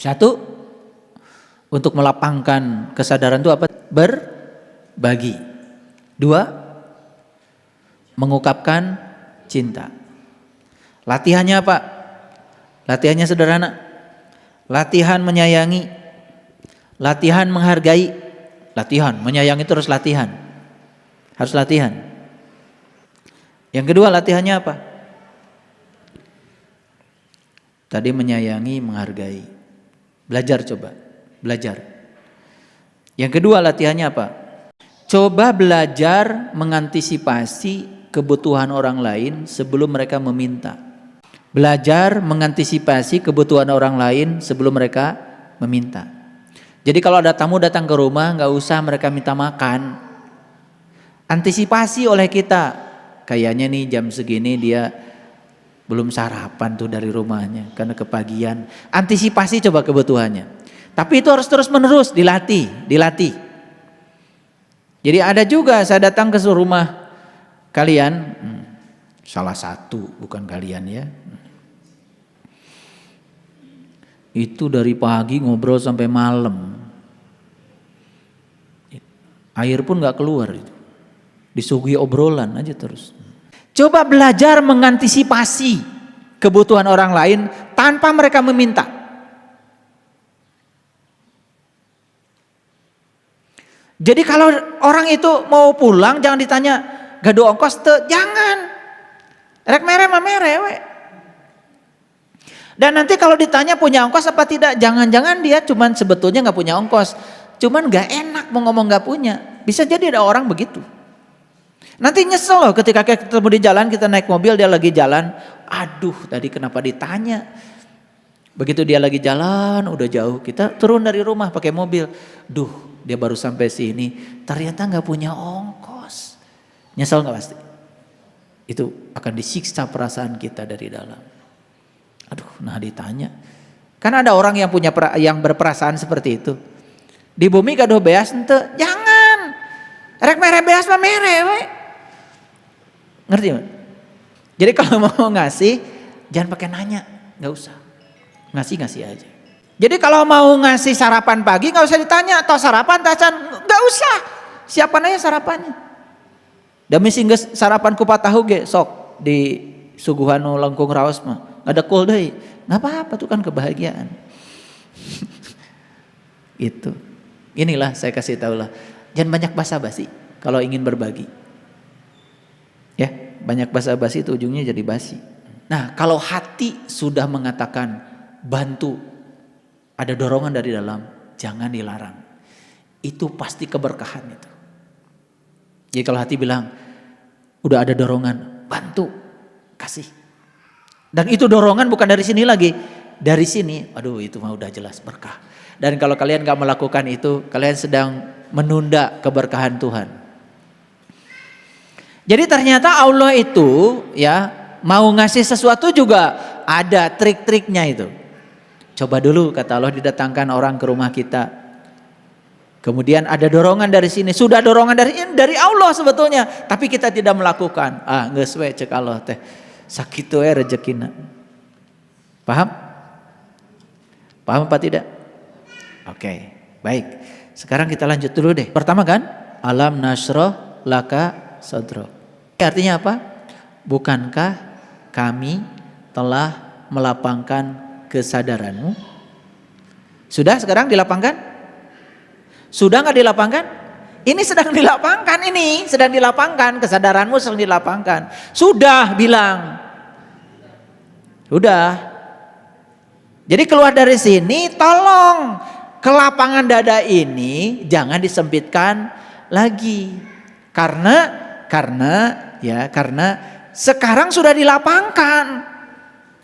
Satu, untuk melapangkan kesadaran itu apa? Berbagi. Dua, mengungkapkan cinta. Latihannya apa? Latihannya sederhana. Latihan menyayangi, latihan menghargai, latihan menyayangi terus latihan. Harus latihan. Yang kedua latihannya apa? Tadi menyayangi, menghargai. Belajar coba, belajar. Yang kedua latihannya apa? Coba belajar mengantisipasi kebutuhan orang lain sebelum mereka meminta. Belajar mengantisipasi kebutuhan orang lain sebelum mereka meminta. Jadi kalau ada tamu datang ke rumah, nggak usah mereka minta makan. Antisipasi oleh kita. Kayaknya nih jam segini dia belum sarapan tuh dari rumahnya karena kepagian. Antisipasi coba kebutuhannya. Tapi itu harus terus menerus dilatih. Jadi ada juga saya datang ke rumah kalian, salah satu bukan kalian ya. Itu dari pagi ngobrol sampai malam. Air pun nggak keluar itu. Disuguhi obrolan aja terus. Coba belajar mengantisipasi kebutuhan orang lain tanpa mereka meminta. Jadi kalau orang itu mau pulang jangan ditanya gaduh ongkos te, jangan. Rek mere mah mere we. Dan nanti kalau ditanya punya ongkos apa tidak, jangan-jangan dia cuman sebetulnya nggak punya ongkos, cuman nggak enak mau ngomong nggak punya. Bisa jadi ada orang begitu. Nanti nyesel loh ketika kita ketemu di jalan, kita naik mobil dia lagi jalan, aduh tadi kenapa ditanya. Begitu dia lagi jalan udah jauh, kita turun dari rumah pakai mobil, duh dia baru sampai sini, ternyata nggak punya ongkos. Nyesel nggak pasti? Itu akan disiksa perasaan kita dari dalam. Aduh, nah ditanya. Kan ada orang yang punya yang berperasaan seperti itu. Di bumi gaduh beas ente, jangan. Rek mere beas mah mere we. Ngerti enggak? Jadi kalau mau ngasih jangan pakai nanya, enggak usah. Ngasih aja. Jadi kalau mau ngasih sarapan pagi enggak usah ditanya, toh sarapan tacan, enggak usah. Siapkan aja sarapannya. Demi singgeus sarapan kupat tahu ge sok di suguhan nu lengkung raos mah. Ada cool deh, nggak apa-apa tuh kan kebahagiaan. Itu, inilah saya kasih tahu lah. Jangan banyak basa-basi kalau ingin berbagi. Ya, banyak basa-basi itu ujungnya jadi basi. Nah, kalau hati sudah mengatakan bantu, ada dorongan dari dalam, jangan dilarang. Itu pasti keberkahan itu. Jadi kalau hati bilang, udah ada dorongan, bantu, kasih. Dan itu dorongan bukan dari sini lagi, dari sini, aduh itu mah udah jelas berkah. Dan kalau kalian gak melakukan itu, kalian sedang menunda keberkahan Tuhan. Jadi ternyata Allah itu ya mau ngasih sesuatu juga ada trik-triknya itu. Coba dulu kata Allah didatangkan orang ke rumah kita. Kemudian ada dorongan dari sini, sudah dorongan dari Allah sebetulnya, tapi kita tidak melakukan. Geus we cek Allah teh. Sakitu rezekina. Paham? Paham apa tidak? Oke, baik. Sekarang kita lanjut dulu deh. Pertama kan, alam nasroh laka sadro. Artinya apa? Bukankah kami telah melapangkan kesadaranmu? Sudah sekarang dilapangkan? Sudah nggak dilapangkan? Ini sedang dilapangkan, kesadaranmu sedang dilapangkan. Sudah bilang. Udah. Jadi keluar dari sini tolong kelapangan dada ini jangan disempitkan lagi. Karena sekarang sudah dilapangkan.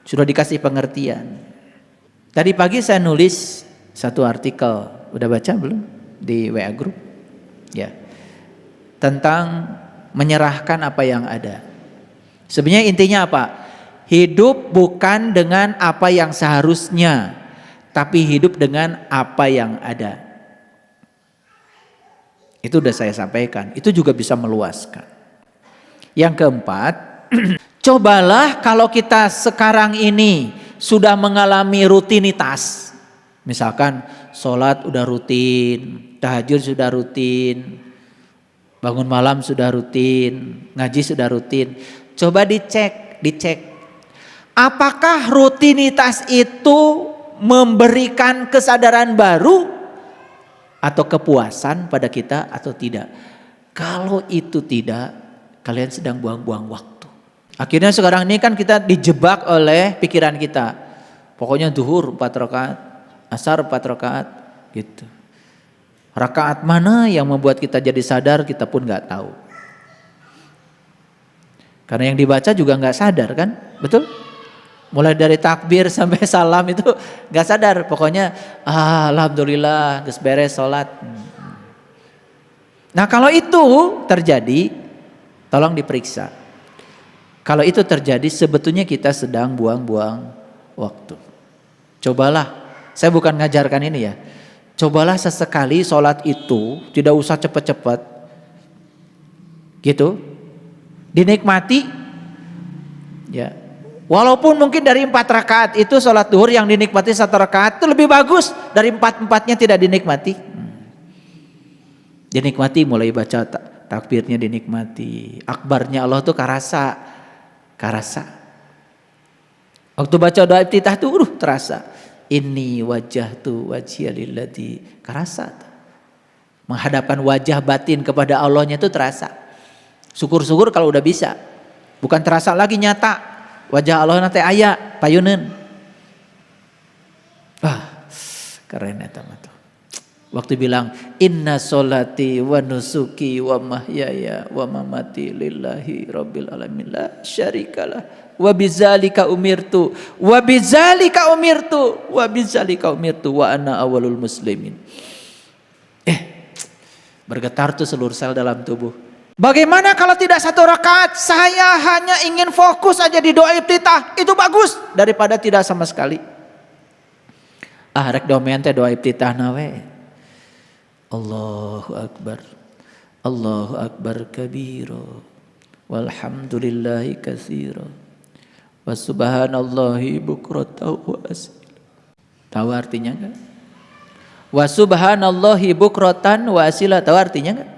Sudah dikasih pengertian. Tadi pagi saya nulis satu artikel, udah baca belum di WA Group? Ya. Tentang menyerahkan apa yang ada. Sebenarnya intinya apa? Hidup bukan dengan apa yang seharusnya, tapi hidup dengan apa yang ada. Itu udah saya sampaikan, itu juga bisa meluaskan. Yang keempat, cobalah kalau kita sekarang ini sudah mengalami rutinitas. Misalkan sholat udah rutin, tahajud sudah rutin, bangun malam sudah rutin, ngaji sudah rutin. Coba dicek. Apakah rutinitas itu memberikan kesadaran baru atau kepuasan pada kita atau tidak? Kalau itu tidak, kalian sedang buang-buang waktu. Akhirnya sekarang ini kan kita dijebak oleh pikiran kita. Pokoknya zuhur 4 rakaat, asar 4 rakaat gitu. Rakaat mana yang membuat kita jadi sadar kita pun nggak tahu. Karena yang dibaca juga nggak sadar kan, betul? Mulai dari takbir sampai salam itu nggak sadar. Pokoknya alhamdulillah geus beres sholat. Nah kalau itu terjadi, tolong diperiksa. Kalau itu terjadi sebetulnya kita sedang buang-buang waktu. Cobalah. Saya bukan ngajarkan ini ya. Cobalah sesekali sholat itu tidak usah cepat-cepat. Gitu. Dinikmati. Ya. Walaupun mungkin dari 4 rakaat itu sholat duhur yang dinikmati 1 rakaat itu lebih bagus dari 4-4-nya tidak dinikmati. Dinikmati mulai baca takbirnya dinikmati. Akbarnya Allah tuh karasa. Waktu baca doa iftitah tuh terasa. Inni wajjahtu wajhiya lillati karasa. Menghadapkan wajah batin kepada Allahnya itu terasa. Syukur-syukur kalau udah bisa. Bukan terasa lagi nyata. Wajah Allah nanti aya payuneun. Keren eta mah tuh. Waktu bilang inna sholati wa nusuki wa mahyaya wa mamati lillahi rabbil alamin la syarikalah. Wa bidzalika umirtu wa bidzalika umirtu wa bidzalika umirtu wa ana awwalul muslimin. Bergetar tuh seluruh sel dalam tubuh. Bagaimana kalau tidak 1 rakaat saya hanya ingin fokus aja di doa iftitah, itu bagus daripada tidak sama sekali. Rek domen teh doa iftitah nawe. Allahu akbar. Allahu akbar kabira. Walhamdulillahi katsira. Wa subhanallahi bukratan wa asila. Tahu artinya enggak? Wa subhanallahi bukratan wa asila. Tahu artinya enggak?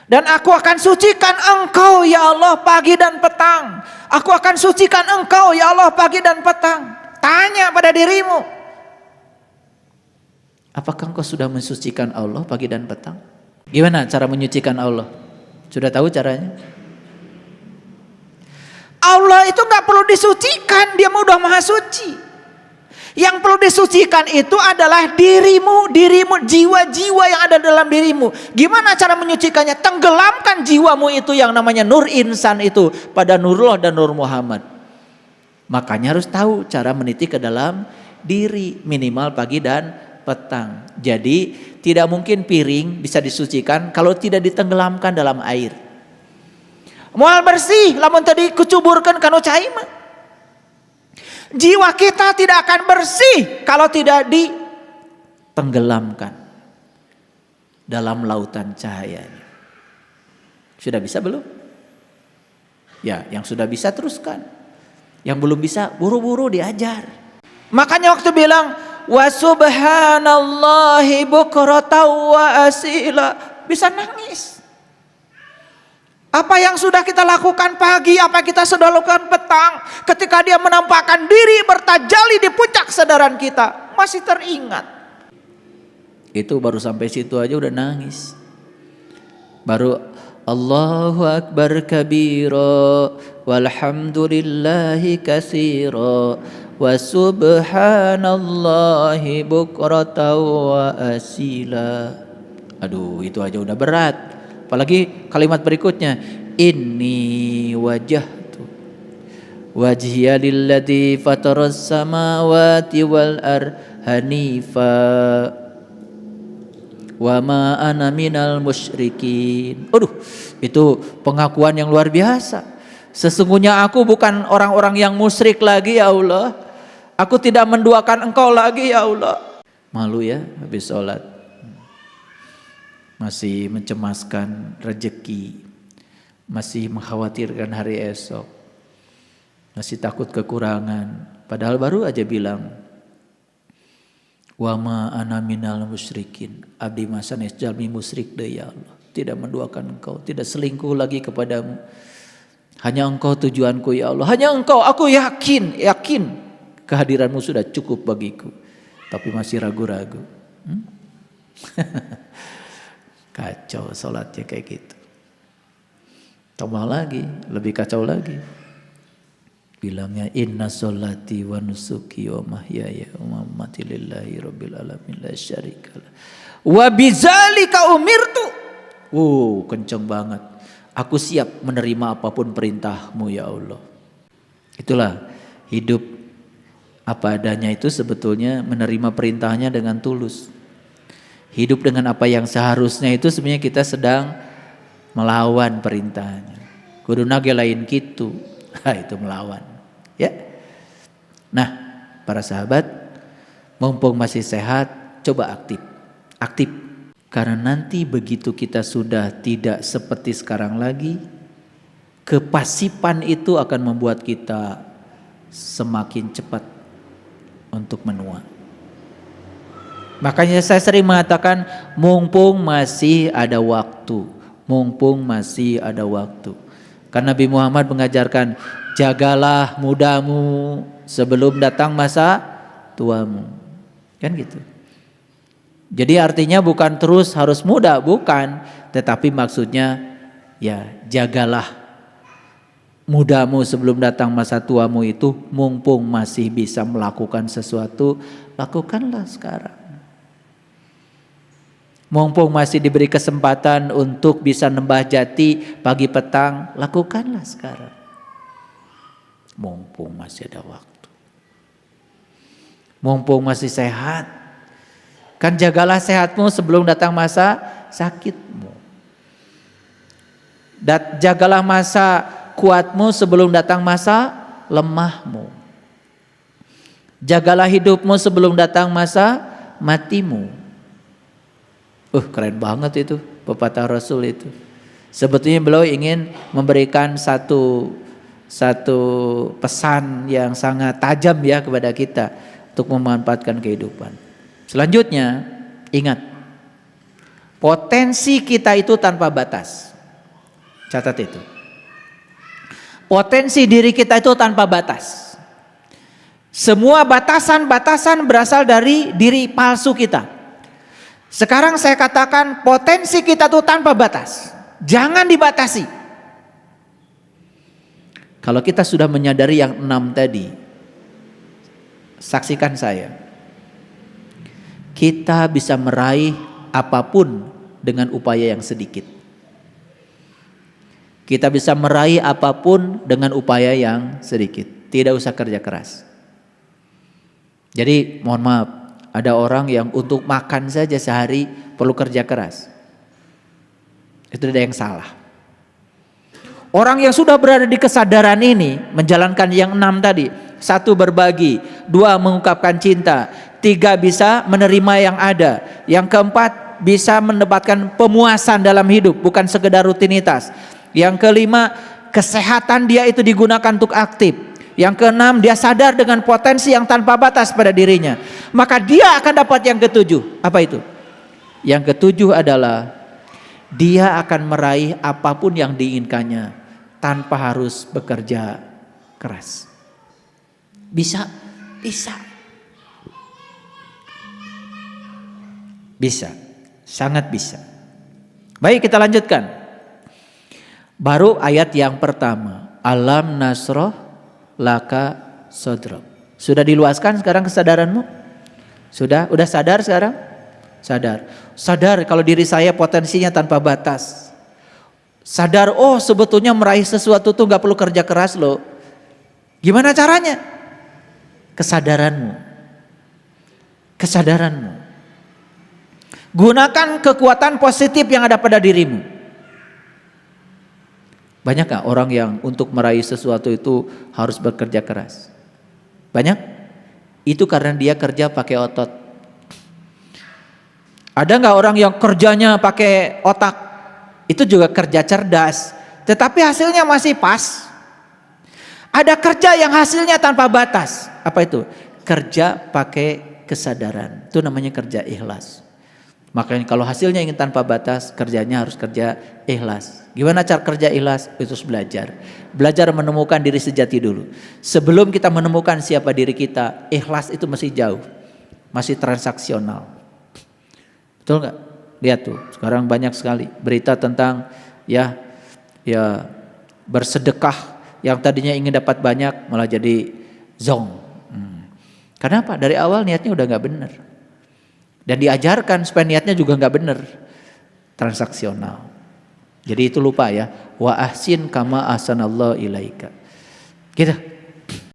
Dan aku akan sucikan engkau ya Allah pagi dan petang. Aku akan sucikan engkau ya Allah pagi dan petang. Tanya pada dirimu. Apakah engkau sudah mensucikan Allah pagi dan petang? Gimana cara menyucikan Allah? Sudah tahu caranya? Allah itu gak perlu disucikan, dia udah maha suci. Yang perlu disucikan itu adalah dirimu, jiwa-jiwa yang ada dalam dirimu. Gimana cara menyucikannya? Tenggelamkan jiwamu itu yang namanya nur insan itu pada Nurullah dan Nur Muhammad. Makanya harus tahu cara meniti ke dalam diri minimal pagi dan petang. Jadi tidak mungkin piring bisa disucikan kalau tidak ditenggelamkan dalam air. Moal bersih lamun tadi kucuburkan kanu cai mah. Jiwa kita tidak akan bersih kalau tidak ditenggelamkan dalam lautan cahaya. Sudah bisa belum? Ya, yang sudah bisa teruskan. Yang belum bisa buru-buru diajar. Makanya waktu bilang wa subhanallahi bukratan wa asila, bisa nangis. Apa yang sudah kita lakukan pagi, apa yang kita sudah lakukan petang, ketika dia menampakkan diri bertajali di puncak kesadaran kita, masih teringat. Itu baru sampai situ aja udah nangis. Baru Allahu akbar kabira walhamdulillahi katsira wa subhanallahi bukratan wa asila. Aduh, itu aja udah berat. Apalagi kalimat berikutnya, inni wajjahtu wajhiya lilladzi fataras samawati wal hanifa wa ma ana minal musyrikin. Aduh, itu pengakuan yang luar biasa. Sesungguhnya aku bukan orang-orang yang musyrik lagi ya Allah. Aku tidak menduakan engkau lagi ya Allah. Malu ya habis sholat. Masih mencemaskan rezeki, masih mengkhawatirkan hari esok, masih takut kekurangan. Padahal baru aja bilang, Wa ma ana minal musyrikin. Abdi masanes jalmi musyrik deui ya Allah. Tidak menduakan Engkau, tidak selingkuh lagi kepadamu. Hanya Engkau tujuanku ya Allah. Hanya Engkau, aku yakin kehadiranmu sudah cukup bagiku. Tapi masih ragu-ragu. Kacau salatnya kayak gitu. Tambah lagi, lebih kacau lagi. Bilangnya inna sholati wa nusuki wa mahyaya wa mamati lillahi rabbil alamin la syarikalah. Wa bizalika umirtu. Kenceng banget. Aku siap menerima apapun perintahmu ya Allah. Itulah hidup apa adanya itu sebetulnya menerima perintahnya dengan tulus. Hidup dengan apa yang seharusnya itu sebenarnya kita sedang melawan perintahnya. Kuduna ge lain kitu. Itu melawan. Ya. Nah, para sahabat, mumpung masih sehat, coba aktif. Aktif. Karena nanti begitu kita sudah tidak seperti sekarang lagi, kepasipan itu akan membuat kita semakin cepat untuk menua. Makanya saya sering mengatakan mumpung masih ada waktu. Mumpung masih ada waktu. Karena Nabi Muhammad mengajarkan jagalah mudamu sebelum datang masa tuamu. Kan gitu. Jadi artinya bukan terus harus muda, bukan. Tetapi maksudnya ya jagalah mudamu sebelum datang masa tuamu itu, mumpung masih bisa melakukan sesuatu, lakukanlah sekarang. Mumpung masih diberi kesempatan untuk bisa nembah jati pagi petang, lakukanlah sekarang. Mumpung masih ada waktu. Mumpung masih sehat. Kan jagalah sehatmu sebelum datang masa sakitmu. Jagalah masa kuatmu sebelum datang masa lemahmu. Jagalah hidupmu sebelum datang masa matimu. Keren banget itu pepatah Rasul itu. Sebetulnya beliau ingin memberikan satu pesan yang sangat tajam ya kepada kita untuk memanfaatkan kehidupan. Selanjutnya, ingat, potensi kita itu tanpa batas. Catat itu. Potensi diri kita itu tanpa batas. Semua batasan-batasan berasal dari diri palsu kita. Sekarang saya katakan potensi kita itu tanpa batas. Jangan dibatasi. Kalau kita sudah menyadari yang 6 tadi, saksikan saya. Kita bisa meraih apapun dengan upaya yang sedikit. Kita bisa meraih apapun dengan upaya yang sedikit. Tidak usah kerja keras. Jadi mohon maaf, ada orang yang untuk makan saja sehari perlu kerja keras. Itu ada yang salah. Orang yang sudah berada di kesadaran ini menjalankan yang 6 tadi. 1, berbagi. 2, mengungkapkan cinta. 3, bisa menerima yang ada. Yang keempat, bisa mendapatkan pemuasan dalam hidup, bukan sekedar rutinitas. Yang kelima, kesehatan dia itu digunakan untuk aktif. Yang keenam, dia sadar dengan potensi yang tanpa batas pada dirinya. Maka dia akan dapat yang ketujuh. Apa itu? Yang ketujuh adalah dia akan meraih apapun yang diinginkannya tanpa harus bekerja keras. Bisa. Bisa, sangat bisa. Baik, kita lanjutkan. Baru ayat yang pertama. Alam nasroh laka sodro. Sudah diluaskan sekarang kesadaranmu? Sudah sadar sekarang? Sadar kalau diri saya potensinya tanpa batas. Sadar, sebetulnya meraih sesuatu tuh gak perlu kerja keras loh. Gimana caranya? Kesadaranmu. Gunakan kekuatan positif yang ada pada dirimu. Banyak gak orang yang untuk meraih sesuatu itu harus bekerja keras? Banyak? Itu karena dia kerja pakai otot. Ada gak orang yang kerjanya pakai otak? Itu juga kerja cerdas, tetapi hasilnya masih pas. Ada kerja yang hasilnya tanpa batas. Apa itu? Kerja pakai kesadaran. Itu namanya kerja ikhlas. Makanya kalau hasilnya ingin tanpa batas, kerjanya harus kerja ikhlas. Gimana cara kerja ikhlas? Itu belajar. Belajar menemukan diri sejati dulu. Sebelum kita menemukan siapa diri kita, ikhlas itu masih jauh. Masih transaksional. Betul nggak? Lihat tuh, sekarang banyak sekali berita tentang ya bersedekah yang tadinya ingin dapat banyak malah jadi zong. Kenapa? Dari awal niatnya udah nggak benar. Dan diajarkan supaya niatnya juga nggak benar, transaksional. Jadi itu lupa ya. Wa ahsin kama ahsanallahu ilaika. Gitu.